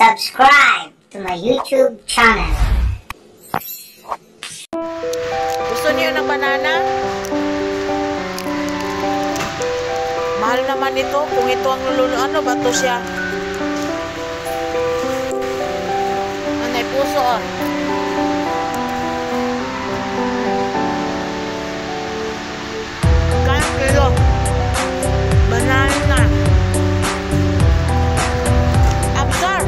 subscribe to my YouTube channel. Gusto niyo ng banana? Mahal naman ito. Kung ito ang lululo, ano ba ito siya? May puso oh. Kaya kilo. Banana. Absar.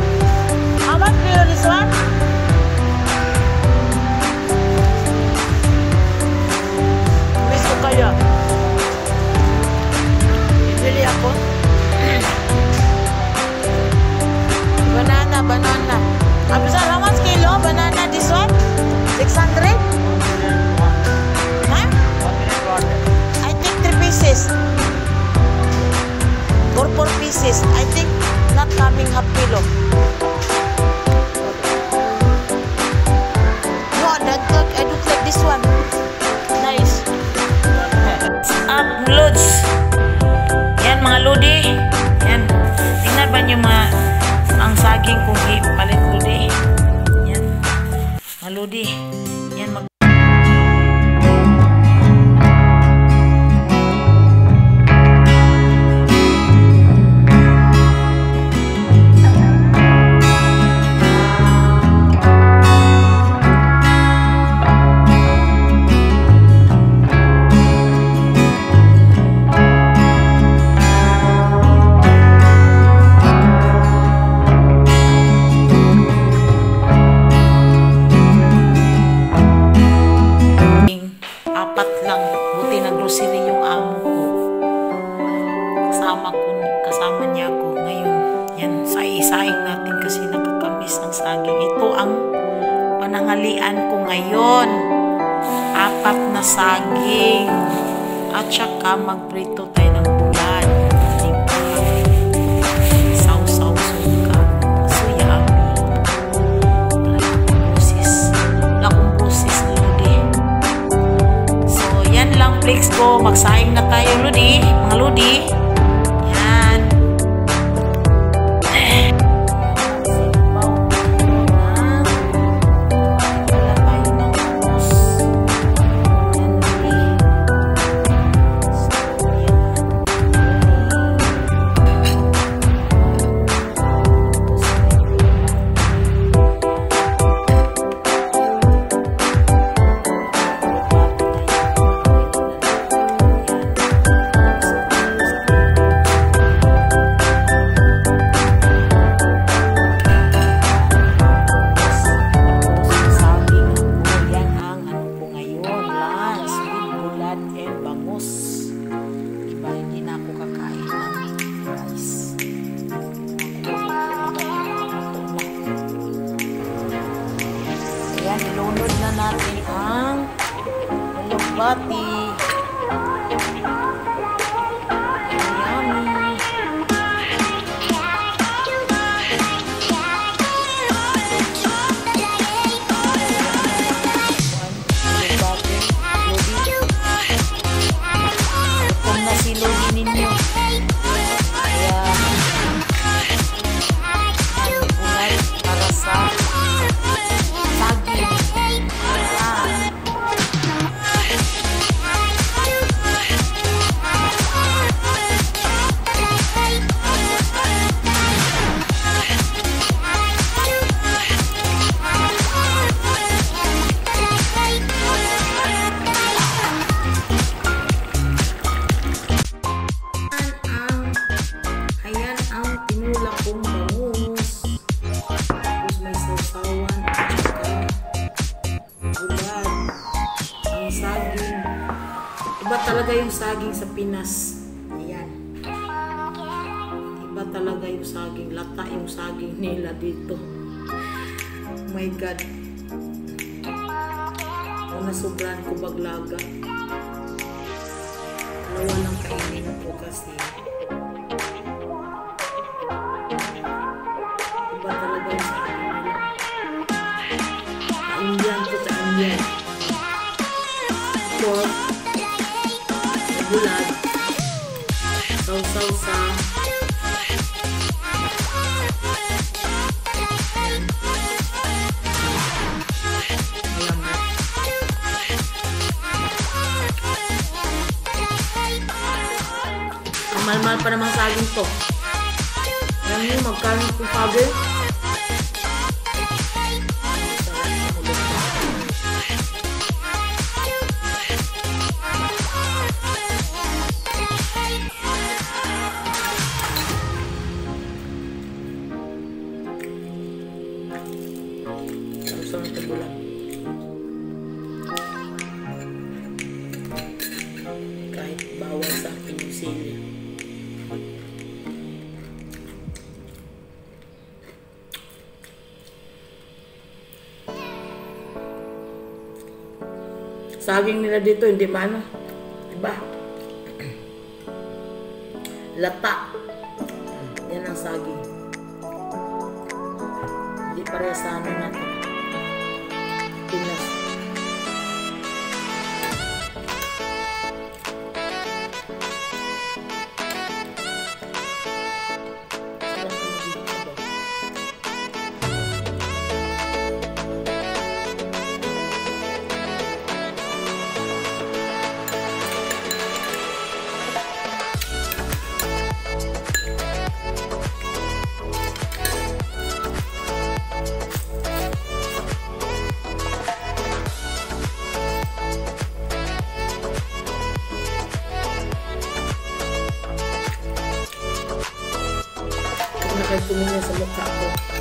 How much kilo this one? Miss ko kaya. Bibili ako. Banana. Absar, how much kilo banana this one? 600? Huh? I think 3 pieces. Or 4 pieces. I think not coming half kilo. No, I don't like this one. Nice. Up, loads. Yan mga lodi. Yan. Tingnan ba niyo ang saging kung ipalit lodi. Yan. Mga lodi. Yan mag kasama niya ako ngayon. Yan, saing natin kasi nakakamiss ng saging. Ito ang pananghalian ko ngayon. 4 na saging. At saka magprito tayo ng bulan. Sausaw suka. So yummy. Wala akong busis, lodi. So yan lang, flex ko. Magsaing na tayo, lodi. Mga lodi. Ayan, ilunod na natin ang alugbati. Yummy. Kung nasilogin ninyo. Ayan. Para sa iba talaga yung saging sa Pinas. Ayan. Iba talaga yung saging. Lata yung saging nila dito. Oh my God. Kung nasobrahan ko baglaga. Dalawa lang kainin ko kasi. Iba talaga yung saging nila. Kaindian ko sa Indian. Pork. Bulat, sausaw sa Mahal-mahal pa namang saging to. Alam niyo, magkano itong saging? Sarap ng bulan. Kahit bawal sa akin yung sili. Saging nila dito, hindi man. Diba? Lata. Yan ang saging. Hindi pareha sa ano natin. Pinas. Tumingin sa mukha ko.